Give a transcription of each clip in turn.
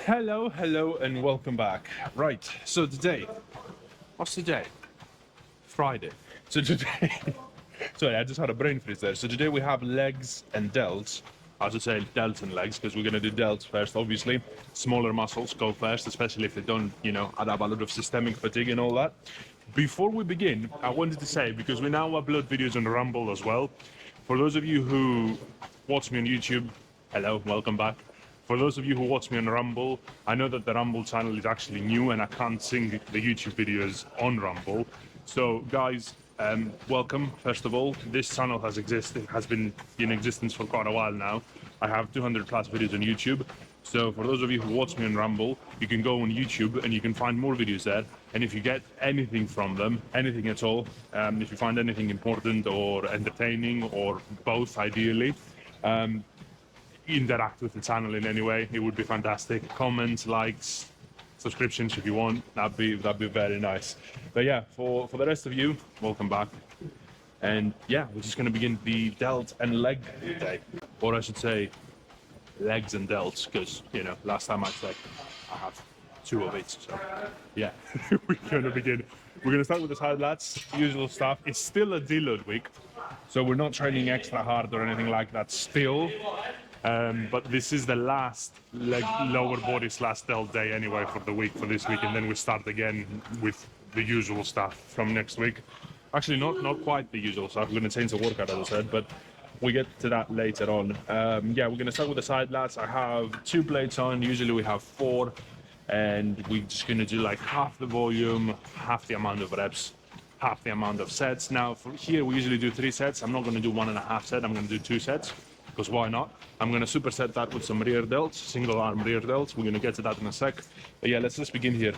Hello, and welcome back. Right, so today, what's today? Friday. So today, sorry, I just had a brain freeze there. So today we have legs and delts. I should say delts and legs because we're gonna do delts first, obviously. Smaller muscles go first, especially if they don't, add up a lot of systemic fatigue and all that. Before we begin, I wanted to say, because we now upload videos on Rumble as well, for those of you who watch me on YouTube, hello, welcome back. For those of you who watch me on Rumble, I know that the Rumble channel is actually new and I can't sing the YouTube videos on Rumble. So guys, welcome, first of all. This channel has been in existence for quite a while now. I have 200 plus videos on YouTube. So for those of you who watch me on Rumble, you can go on YouTube and you can find more videos there. And if you get anything from them, anything at all, if you find anything important or entertaining or both ideally, interact with the channel in any way, it would be fantastic. Comments, likes, subscriptions if you want, that'd be very nice. But yeah, for the rest of you, welcome back. And yeah, we're just gonna begin the delt and leg day. Or I should say legs and delts, because last time I checked I have two of each. So yeah, we're gonna begin. We're gonna start with the side lats, usual stuff. It's still a deload week, so we're not training extra hard or anything like that still. But this is the last lower body / delt day anyway for this week, and then we start again with the usual stuff from next week. Actually, not quite the usual stuff. We're going to change the workout, as I said, but we get to that later on. Yeah, we're going to start with the side lats. I have 2 plates on. Usually we have 4, and we're just going to do like half the volume, half the amount of reps, half the amount of sets. Now, for here we usually do 3 sets. I'm not going to do 1.5 sets. I'm going to do 2 sets. Because why not? I'm going to superset that with some rear delts, single arm rear delts. We're going to get to that in a sec. But yeah, let's just begin here.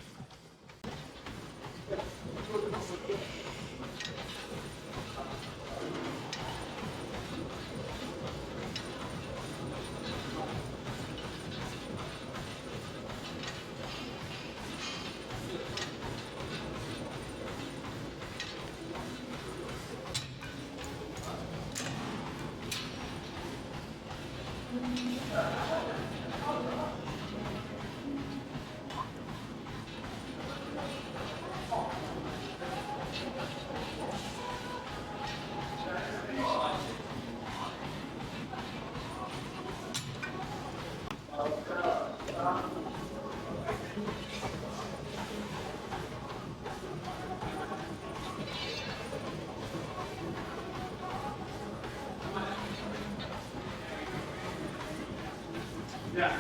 Yeah.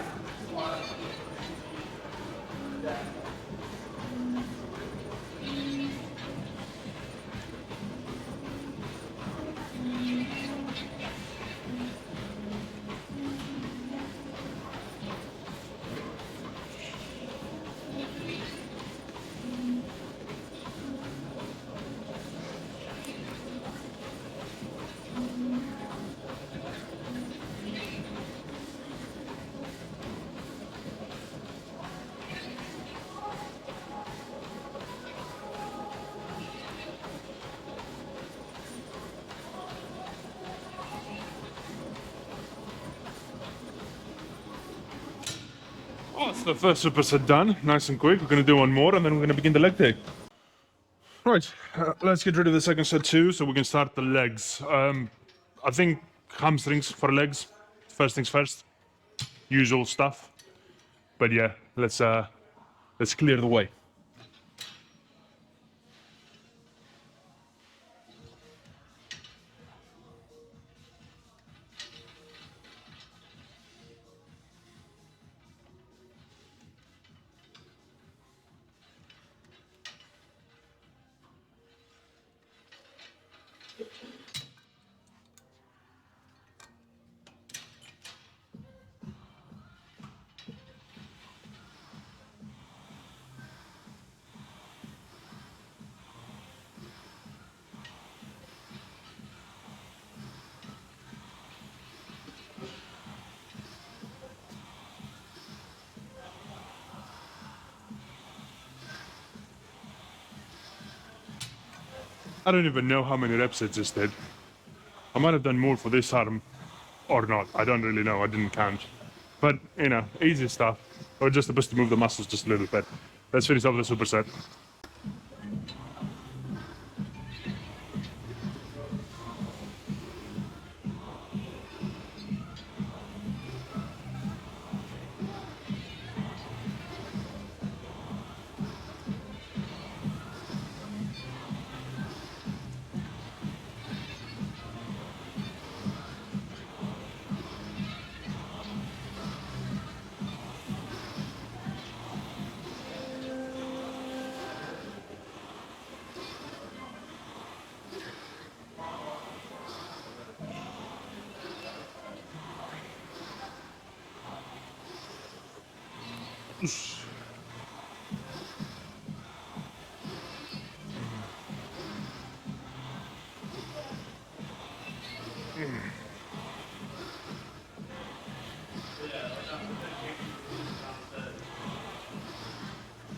Oh, it's the first superset done, nice and quick. We're going to do one more and then we're going to begin the leg day. Right, let's get rid of the second set too, so we can start the legs. I think hamstrings for legs, first things first, usual stuff. But yeah, let's clear the way. I don't even know how many reps I just did. I might have done more for this arm or not. I don't really know. I didn't count. But you know, easy stuff. Or just supposed to move the muscles just a little bit. Let's finish off the superset.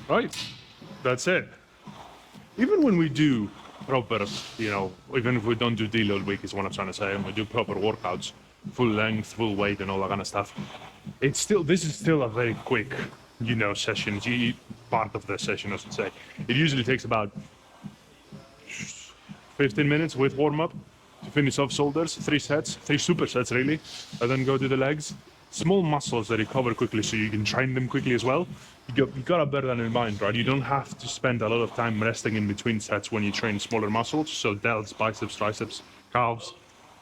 Right, that's it. Even when we do proper, you know, even if we don't do deload week is what I'm trying to say, and we do proper workouts, full length, full weight and all that kind of stuff, it's still, this is still a very quick, you know, session, part of the session I should say. It usually takes about 15 minutes with warm-up to finish off shoulders, 3 sets, 3 supersets really, and then go to the legs. Small muscles that recover quickly so you can train them quickly as well. You gotta bear that in mind, right? You don't have to spend a lot of time resting in between sets when you train smaller muscles. So delts, biceps, triceps, calves.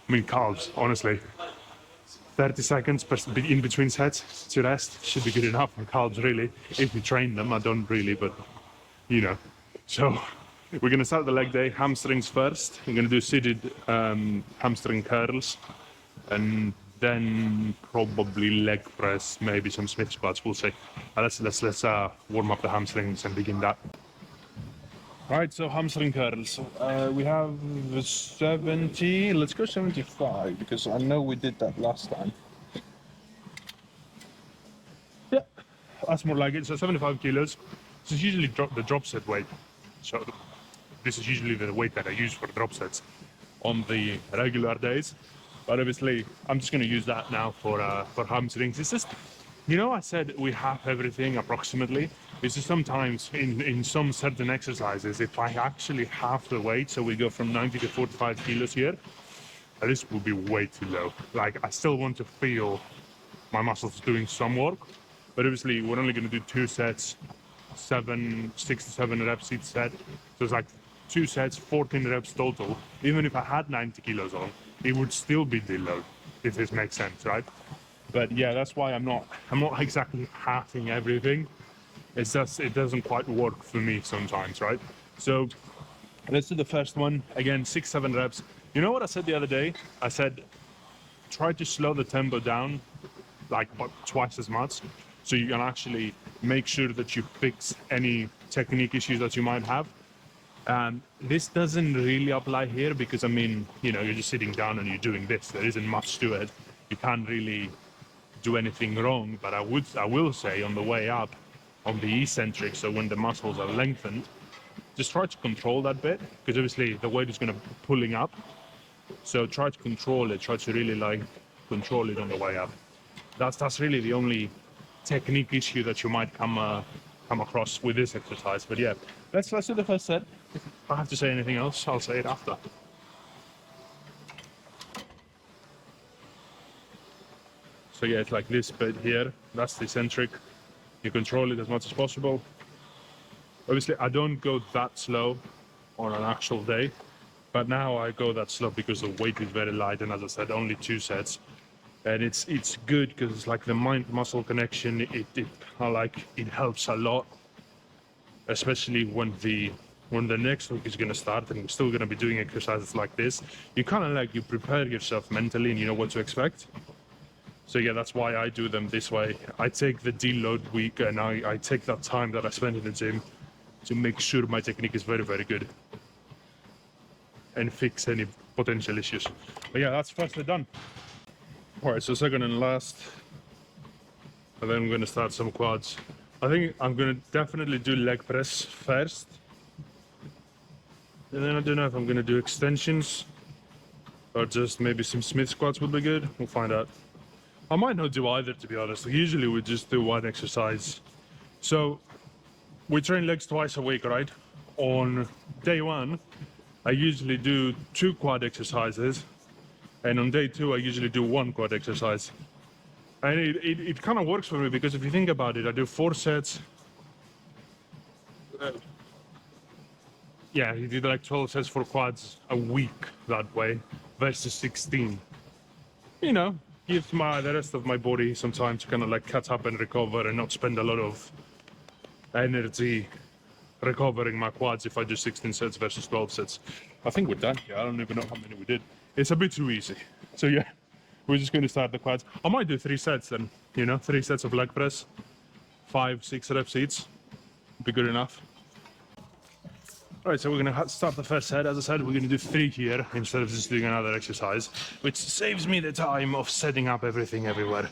I mean calves, honestly. 30 seconds in between sets to rest should be good enough for calves really. If you train them, I don't really, but you know. So we're gonna start the leg day, hamstrings first. We're gonna do seated hamstring curls, and then probably leg press, maybe some Smith squats. We'll see. Let's warm up the hamstrings and begin that. All right, so hamstring curls. We have 70. Let's go 75 because I know we did that last time. Yeah, that's more like it. So 75 kilos. This is usually the drop set weight. So this is usually the weight that I use for drop sets on the regular days. But obviously, I'm just going to use that now for hamstrings. It's just, you know, I said we have everything approximately. It's just sometimes in some certain exercises, if I actually have the weight, so we go from 90 to 45 kilos here, this will be way too low. Like, I still want to feel my muscles doing some work, but obviously we're only going to do 2 sets, 6 to 7 reps each set. So it's like 2 sets, 14 reps total. Even if I had 90 kilos on, it would still be deload, if this makes sense, right? But yeah, that's why I'm not exactly halving everything. It's just, it doesn't quite work for me sometimes, right? So let's do the first one. Again, 6, 7 reps. You know what I said the other day? I said, try to slow the tempo down like about twice as much. So you can actually make sure that you fix any technique issues that you might have. This doesn't really apply here because, I mean, you know, you're just sitting down and you're doing this. There isn't much to it. You can't really do anything wrong, but I will say on the way up, on the eccentric, so when the muscles are lengthened, just try to control that bit, because obviously the weight is going to be pulling up. So try to control it, try to really like control it on the way up. That's really the only technique issue that you might come across with this exercise. But yeah, let's do the first set. If I have to say anything else, I'll say it after. So yeah, it's like this bit here. That's the eccentric. You control it as much as possible. Obviously, I don't go that slow on an actual day, but now I go that slow because the weight is very light, and as I said, only 2 sets. And it's good because it's like the mind-muscle connection. It helps a lot, especially when the next week is going to start and we're still going to be doing exercises like this. You kind of like, you prepare yourself mentally and you know what to expect. So yeah, that's why I do them this way. I take the deload week and I take that time that I spend in the gym to make sure my technique is very, very good and fix any potential issues. But yeah, that's firstly done. All right, so second and last, and then I'm going to start some quads. I think I'm going to definitely do leg press first. And then I don't know if I'm going to do extensions or just maybe some Smith squats would be good. We'll find out. I might not do either, to be honest. Usually we just do one exercise. So we train legs twice a week, right? On day one, I usually do 2 quad exercises, and on day 2, I usually do 1 quad exercise. And it kind of works for me because if you think about it, I do 4 sets. Yeah, you did like 12 sets for quads a week that way versus 16. You know, gives the rest of my body some time to kind of like catch up and recover and not spend a lot of energy recovering my quads if I do 16 sets versus 12 sets. I think we're done. Yeah, I don't even know how many we did. It's a bit too easy. So yeah, we're just going to start the quads. I might do 3 sets then, you know, 3 sets of leg press, 5, 6 reps each. Be good enough. All right, so we're gonna start the first set. As I said, we're gonna do 3 here instead of just doing another exercise, which saves me the time of setting up everything everywhere.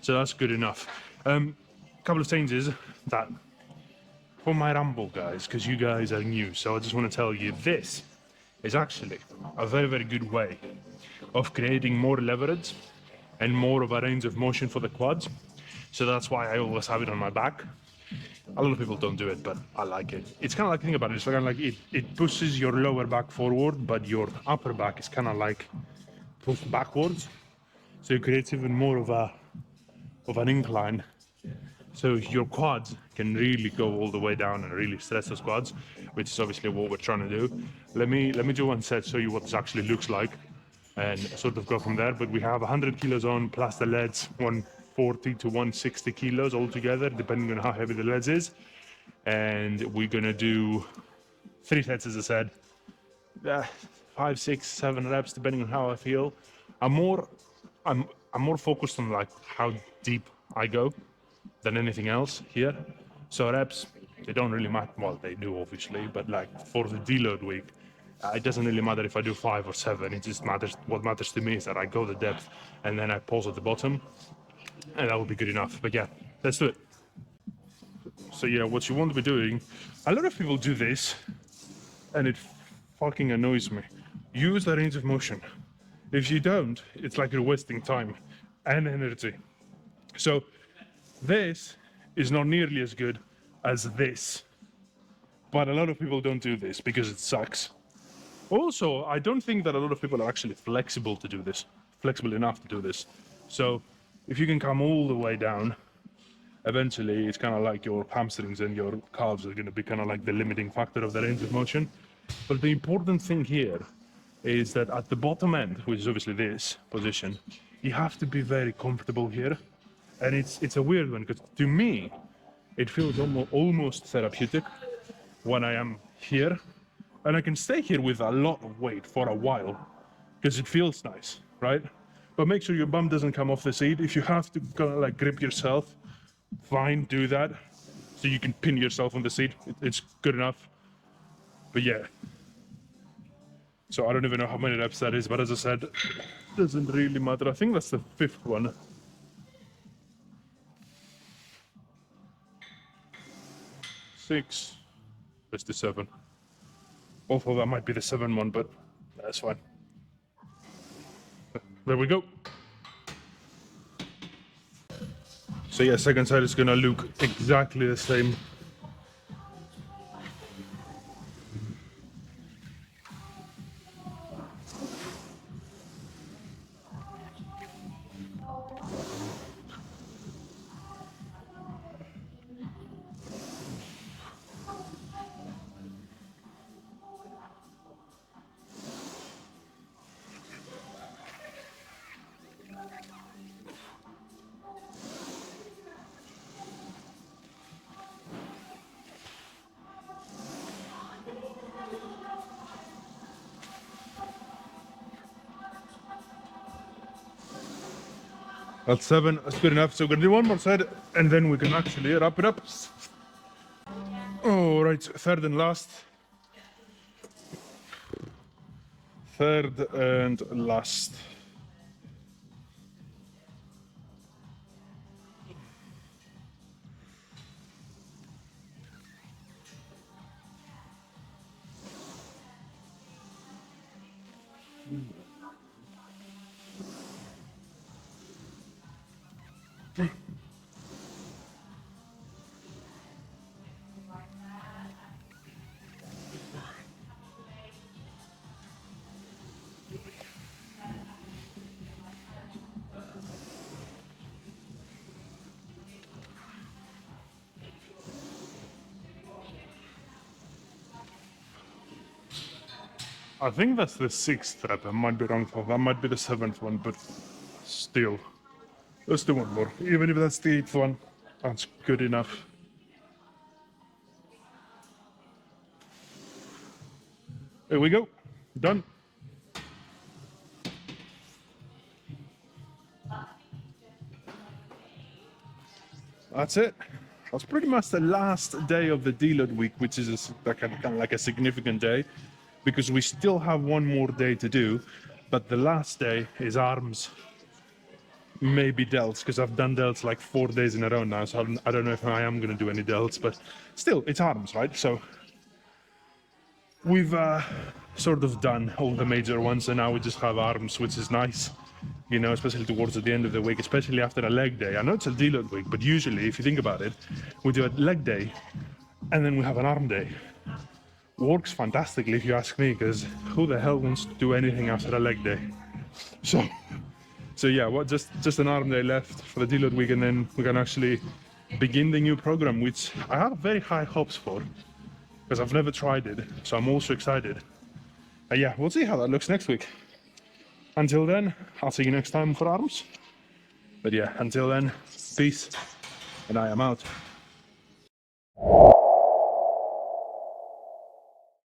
So that's good enough. Couple of changes that for my Rumble guys, because you guys are new. So I just want to tell you this is actually a very, very good way of creating more leverage and more of a range of motion for the quads. So that's why I always have it on my back. A lot of people don't do it, but I like it. It's kind of like, think about it, it's kind of like it pushes your lower back forward, but your upper back is kind of like pushed backwards. So it creates even more of an incline. So your quads can really go all the way down and really stress those quads, which is obviously what we're trying to do. Let me do one set, show you what this actually looks like, and sort of go from there. But we have 100 kilos on plus the leads, 140 to 160 kilos altogether, depending on how heavy the leads is. And we're gonna do 3 sets, as I said, 5, 6, 7 reps, depending on how I feel. I'm more focused on like how deep I go than anything else here. So reps, they don't really matter. Well, they do obviously, but like for the deload week, it doesn't really matter if I do 5 or 7. It just matters. What matters to me is that I go the depth and then I pause at the bottom, and that will be good enough. But yeah, let's do it. So yeah, what you want to be doing, a lot of people do this, and it fucking annoys me. Use the range of motion. If you don't, it's like you're wasting time and energy. So this is not nearly as good as this, but a lot of people don't do this because it sucks. Also, I don't think that a lot of people are actually flexible to do this, flexible enough to do this. So if you can come all the way down, eventually it's kind of like your hamstrings and your calves are going to be kind of like the limiting factor of the range of motion. But the important thing here is that at the bottom end, which is obviously this position, you have to be very comfortable here. And it's a weird one because to me, it feels almost therapeutic when I am here. And I can stay here with a lot of weight for a while because it feels nice, right? But make sure your bum doesn't come off the seat. If you have to kind of like grip yourself, fine, do that. So you can pin yourself on the seat. It's good enough. But yeah. So I don't even know how many reps that is, but as I said, doesn't really matter. I think that's the 5th one. 6. Let's do 7. Although that might be the 7 one, but that's fine. There we go. So yeah, second side is gonna look exactly the same. That's 7, that's good enough. So we're gonna do one more side and then we can actually wrap it up. All right, third and last. Third and last. I think that's the 6th rep. I might be wrong for that. Might be the 7th one, but still, let's do one more. Even if that's the 8th one, that's good enough. There we go. Done. That's it. That's pretty much the last day of the deload week, which is kind of like a significant day, because we still have one more day to do, but the last day is arms, maybe delts, because I've done delts like 4 days in a row now, so I don't know if I am going to do any delts, but still, it's arms, right? So we've sort of done all the major ones, and now we just have arms, which is nice. You know, especially towards the end of the week, especially after a leg day. I know it's a deload week, but usually, if you think about it, we do a leg day and then we have an arm day. Works fantastically, if you ask me, because who the hell wants to do anything after a leg day? So yeah, what just an arm day left for the deload week, and then we can actually begin the new program, which I have very high hopes for, because I've never tried it. So I'm also excited. Yeah, we'll see how that looks next week. Until then, I'll see you next time for arms. But yeah, until then, peace, and I am out.